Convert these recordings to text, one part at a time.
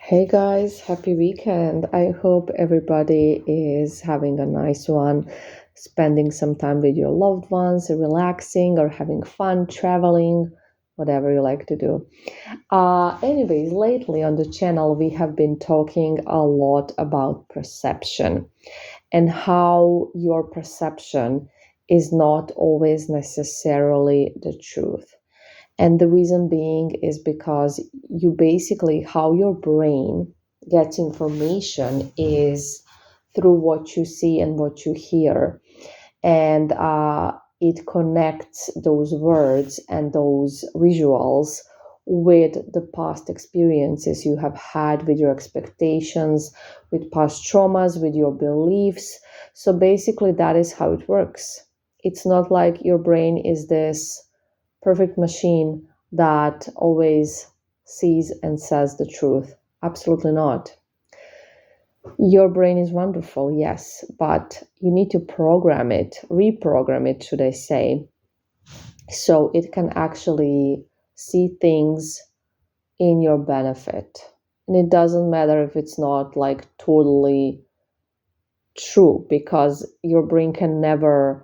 Hey guys, happy weekend. I hope everybody is having a nice one, spending some time with your loved ones, relaxing or having fun, traveling, whatever you like to do. Anyways, lately on the channel, we have been talking a lot about perception and how your perception is not always necessarily the truth. And the reason being is because you basically, how your brain gets information is through what you see and what you hear. And it connects those words and those visuals with the past experiences you have had, with your expectations, with past traumas, with your beliefs. So basically, that is how it works. It's not like your brain is this perfect machine that always sees and says the truth. Absolutely not. Your brain is wonderful, yes, but you need to program it, reprogram it, should I say, so it can actually see things in your benefit. And it doesn't matter if it's not like totally true, because your brain can never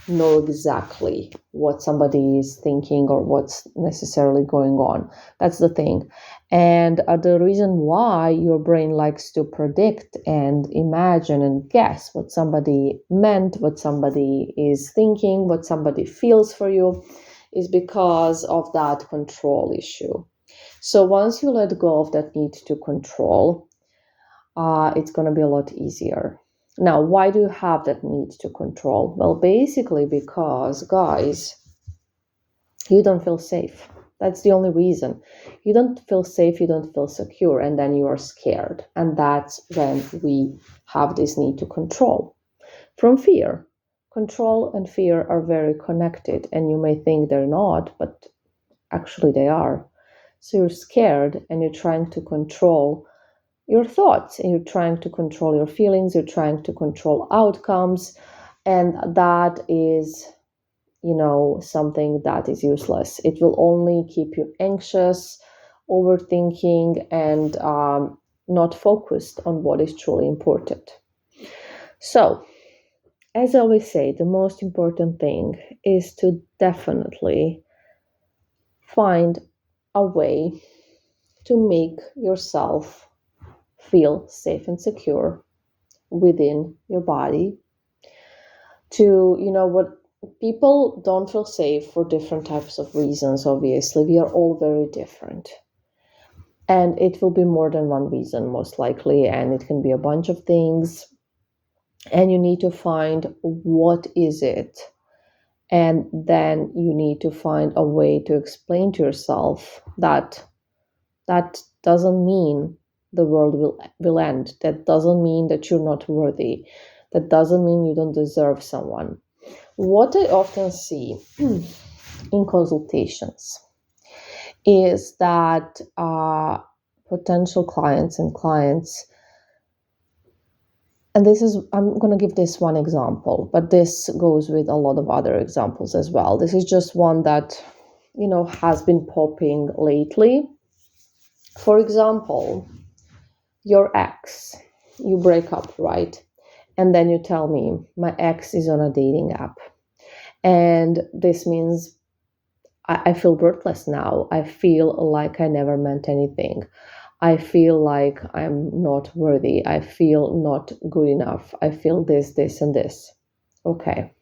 know exactly what somebody is thinking or what's necessarily going on. That's the thing. And the reason why your brain likes to predict and imagine and guess what somebody meant, what somebody is thinking, what somebody feels for you, is because of that control issue. So once you let go of that need to control, it's going to be a lot easier. Now, why do you have that need to control? Well, basically because, guys, you don't feel safe. That's the only reason. You don't feel safe, you don't feel secure, and then you are scared. And that's when we have this need to control. From fear. Control and fear are very connected, and you may think they're not, but actually they are. So you're scared and you're trying to control your thoughts, and you're trying to control your feelings, you're trying to control outcomes, and that is, something that is useless. It will only keep you anxious, overthinking, and not focused on what is truly important. So, as I always say, the most important thing is to definitely find a way to make yourself feel safe and secure within your body. To, what, people don't feel safe for different types of reasons. Obviously, we are all very different, and it will be more than one reason most likely, and it can be a bunch of things, and you need to find what is it, and then you need to find a way to explain to yourself that that doesn't mean the world will end. That doesn't mean that you're not worthy. That doesn't mean you don't deserve someone. What I often see in consultations is that potential clients, and this is, I'm going to give this one example, but this goes with a lot of other examples as well. This is just one that, has been popping lately. For example, your ex, you break up, right? And then you tell me, my ex is on a dating app. And this means I feel worthless now. I feel like I never meant anything. I feel like I'm not worthy. I feel not good enough. I feel this, and this. Okay.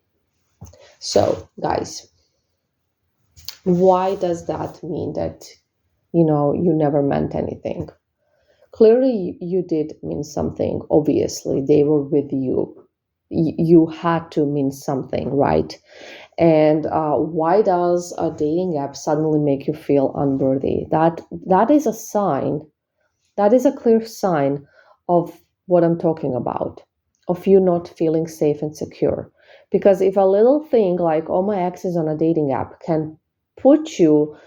So, guys, why does that mean that, you never meant anything? Clearly, you did mean something. Obviously, they were with you. You had to mean something, right? And why does a dating app suddenly make you feel unworthy? That is a sign. That is a clear sign of what I'm talking about, of you not feeling safe and secure. Because if a little thing like, oh, my ex is on a dating app, can put you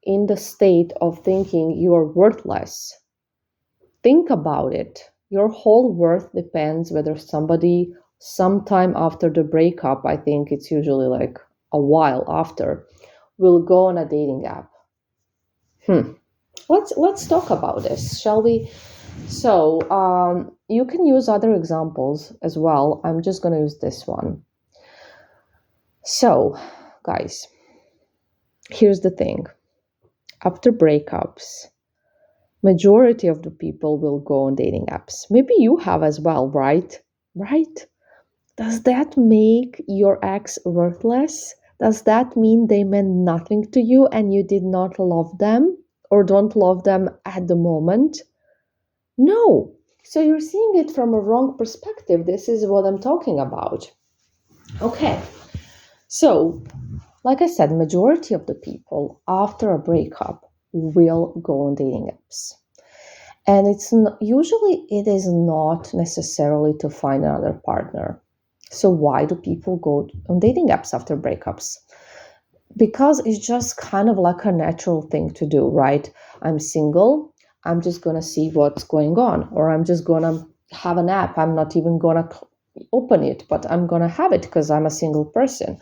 in the state of thinking you are worthless, think about it. Your whole worth depends whether somebody, sometime after the breakup, I think it's usually like a while after, will go on a dating app. Hmm. Let's talk about this, shall we? So you can use other examples as well. I'm just going to use this one. So, guys, here's the thing. After breakups, majority of the people will go on dating apps. Maybe you have as well, right? Right? Does that make your ex worthless? Does that mean they meant nothing to you and you did not love them or don't love them at the moment? No. So you're seeing it from a wrong perspective. This is what I'm talking about. Okay. So, like I said, majority of the people after a breakup will go on dating apps. And usually it is not necessarily to find another partner. So why do people go on dating apps after breakups? Because it's just kind of like a natural thing to do, right? I'm single, I'm just going to see what's going on, or I'm just going to have an app. I'm not even going to open it, but I'm going to have it because I'm a single person.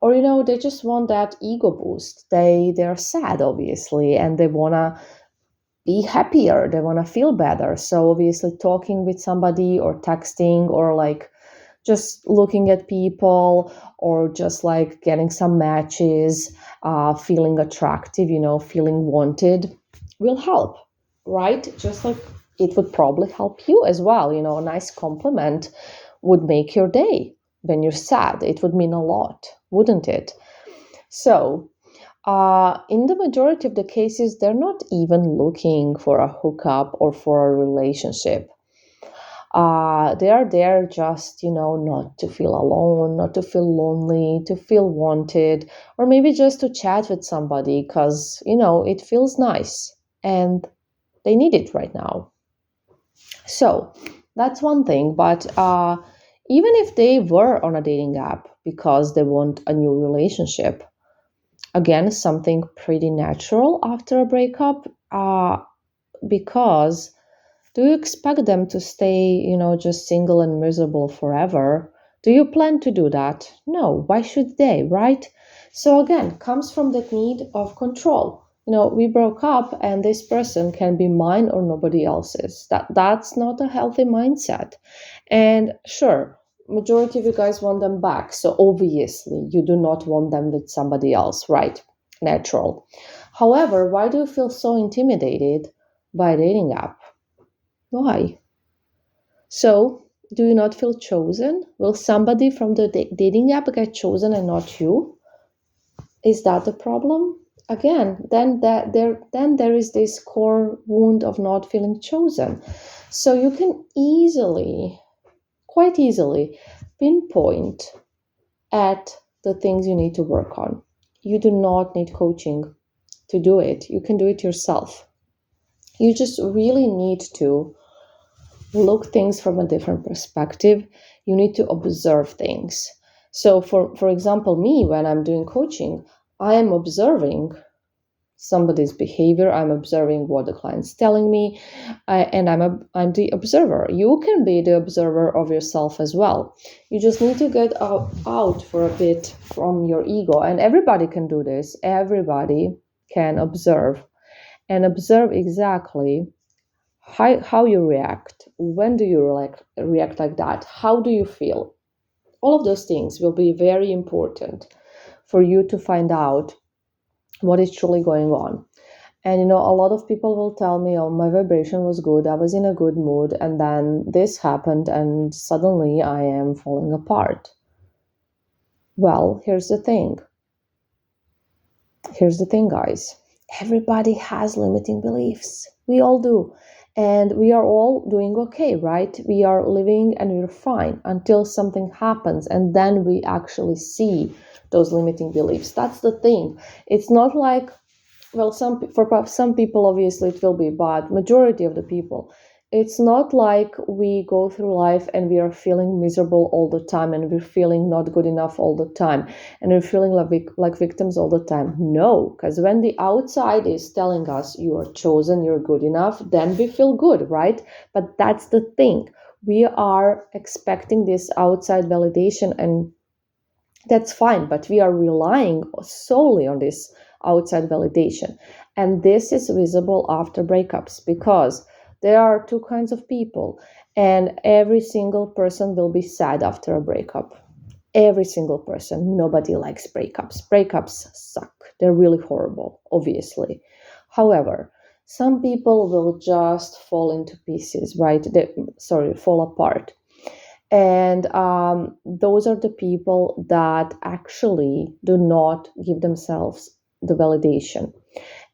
Or they just want that ego boost. They're sad, obviously, and they want to be happier, they want to feel better. So obviously talking with somebody or texting or like just looking at people or just like getting some matches, feeling attractive, feeling wanted will help, right? Just like it would probably help you as well. A nice compliment would make your day. When you're sad, it would mean a lot, wouldn't it? So in the majority of the cases, they're not even looking for a hookup or for a relationship. They are there just, not to feel alone, not to feel lonely, to feel wanted, or maybe just to chat with somebody because, it feels nice and they need it right now. So that's one thing. But even if they were on a dating app because they want a new relationship, again, something pretty natural after a breakup, because do you expect them to stay, just single and miserable forever? Do you plan to do that? No. Why should they, right? So again, comes from that need of control. We broke up and this person can be mine or nobody else's. That's not a healthy mindset. And sure, majority of you guys want them back. So obviously you do not want them with somebody else, right? Natural. However, why do you feel so intimidated by a dating app? Why? So, do you not feel chosen? Will somebody from the dating app get chosen and not you? Is that the problem? Again, then there is this core wound of not feeling chosen. So you can quite easily, pinpoint at the things you need to work on. You do not need coaching to do it. You can do it yourself. You just really need to look things from a different perspective. You need to observe things. So for example, me, when I'm doing coaching, I am observing somebody's behavior. I'm observing what the client's telling me, and I'm the observer. You can be the observer of yourself as well. You just need to get out for a bit from your ego, and everybody can do this. Everybody can observe and observe exactly how you react. When do you react like that? How do you feel? All of those things will be very important for you to find out what is truly going on. And a lot of people will tell me, oh, my vibration was good, I was in a good mood, and then this happened and suddenly I am falling apart. Well, here's the thing, guys. Everybody has limiting beliefs. We all do. And we are all doing okay, right? We are living and we're fine until something happens. And then we actually see those limiting beliefs. That's the thing. It's not like, well, for some people, obviously, it will be, but majority of the people, it's not like we go through life and we are feeling miserable all the time and we're feeling not good enough all the time and we're feeling like victims all the time. No, because when the outside is telling us you are chosen, you're good enough, then we feel good, right? But that's the thing. We are expecting this outside validation, and that's fine, but we are relying solely on this outside validation. And this is visible after breakups because there are two kinds of people, and every single person will be sad after a breakup. Every single person. Nobody likes breakups. Breakups suck. They're really horrible, obviously. However, some people will just fall into pieces, right? Fall apart. And those are the people that actually do not give themselves the validation,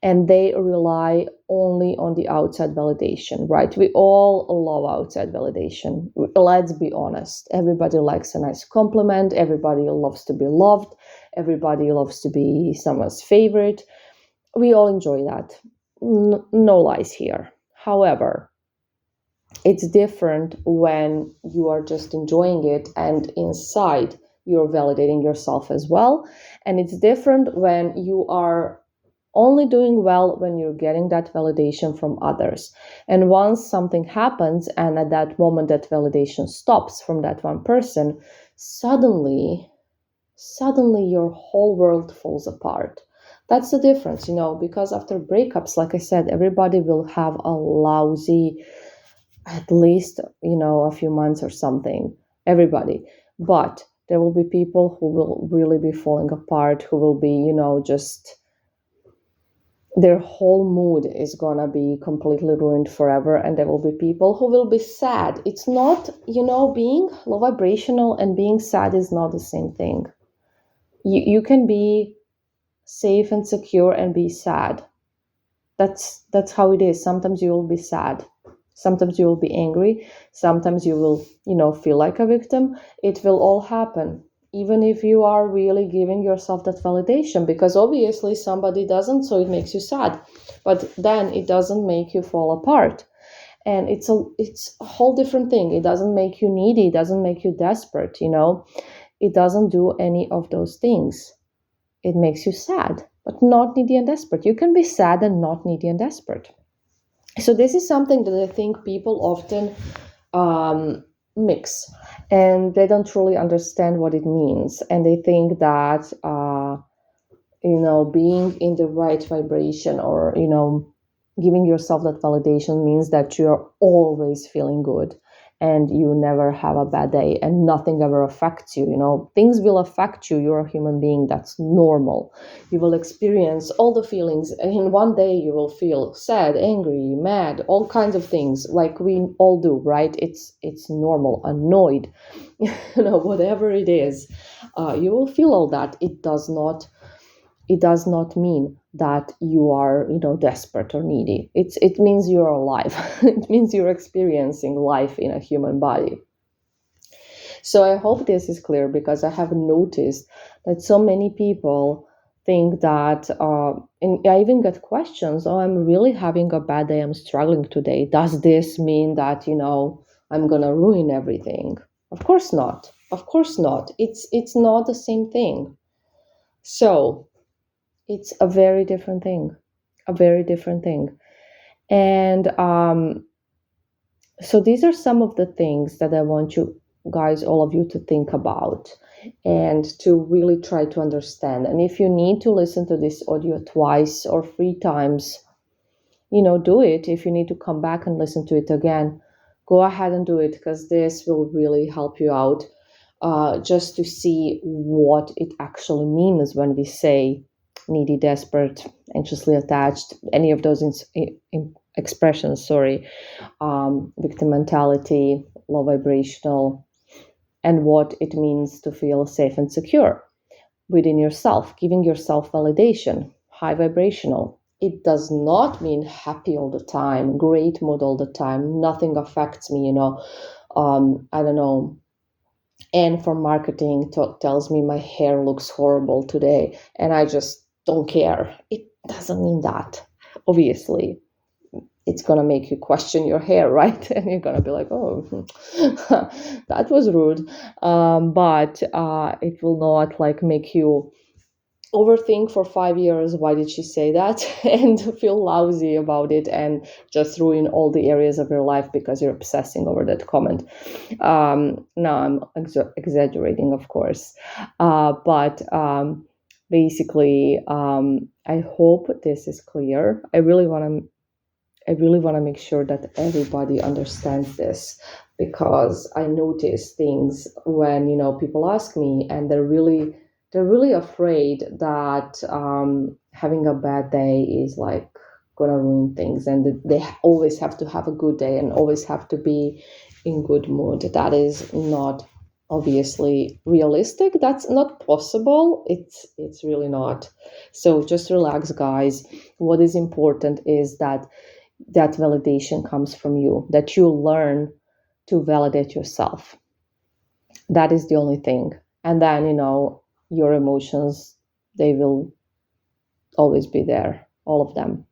and they rely only on the outside validation, right? We all love outside validation. Let's be honest. Everybody likes a nice compliment. Everybody loves to be loved. Everybody loves to be someone's favorite. We all enjoy that. No lies here. However, it's different when you are just enjoying it and inside you're validating yourself as well. And it's different when you are only doing well when you're getting that validation from others. And once something happens and at that moment that validation stops from that one person, suddenly your whole world falls apart. That's the difference, because after breakups, like I said, everybody will have a lousy, at least, a few months or something. Everybody. But there will be people who will really be falling apart, who will be, just their whole mood is gonna be completely ruined forever, and there will be people who will be sad. It's not, being low vibrational and being sad is not the same thing. You can be safe and secure and be sad. That's how it is. Sometimes you will be sad, sometimes you will be angry, sometimes you will, feel like a victim. It will all happen, even if you are really giving yourself that validation, because obviously somebody doesn't, so it makes you sad, but then it doesn't make you fall apart. And it's a whole different thing. It doesn't make you needy, it doesn't make you desperate, it doesn't do any of those things. It makes you sad, but not needy and desperate. You can be sad and not needy and desperate. So this is something that I think people often mix, and they don't truly understand what it means, and they think that being in the right vibration, or giving yourself that validation, means that you're always feeling good and you never have a bad day and nothing ever affects you. Things will affect you. You're a human being. That's normal. You will experience all the feelings. In one day you will feel sad, angry, mad, all kinds of things, like we all do, right? It's normal. Annoyed, whatever it is, you will feel all that. It does not mean that you are, desperate or needy. It means you're alive. It means you're experiencing life in a human body. So I hope this is clear, because I have noticed that so many people think that, and I even get questions, oh, I'm really having a bad day, I'm struggling today. Does this mean that, I'm gonna ruin everything? Of course not. Of course not. It's not the same thing. So it's a very different thing. A very different thing. And so these are some of the things that I want you guys, all of you, to think about and to really try to understand. And if you need to listen to this audio twice or 3 times, do it. If you need to come back and listen to it again, go ahead and do it, because this will really help you out, just to see what it actually means when we say needy, desperate, anxiously attached, any of those expressions, victim mentality, low vibrational, and what it means to feel safe and secure within yourself, giving yourself validation, high vibrational. It does not mean happy all the time, great mood all the time, nothing affects me, I don't know. And for marketing, tells me my hair looks horrible today and I just don't care. It doesn't mean that. Obviously, it's going to make you question your hair, right? And you're going to be like, oh, that was rude. But it will not make you overthink for 5 years, why did she say that, and feel lousy about it and just ruin all the areas of your life because you're obsessing over that comment. Now I'm exaggerating, of course, but basically, I hope this is clear. I really want to make sure that everybody understands this, because I notice things when people ask me, and they're really afraid that having a bad day is like gonna ruin things, and that they always have to have a good day and always have to be in good mood. That is not obviously realistic. That's not possible. It's really not. So just relax, guys. What is important is that validation comes from you, that you learn to validate yourself. That is the only thing. And then, your emotions, they will always be there, all of them.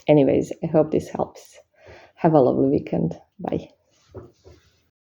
Anyways, I hope this helps. Have a lovely weekend. Bye.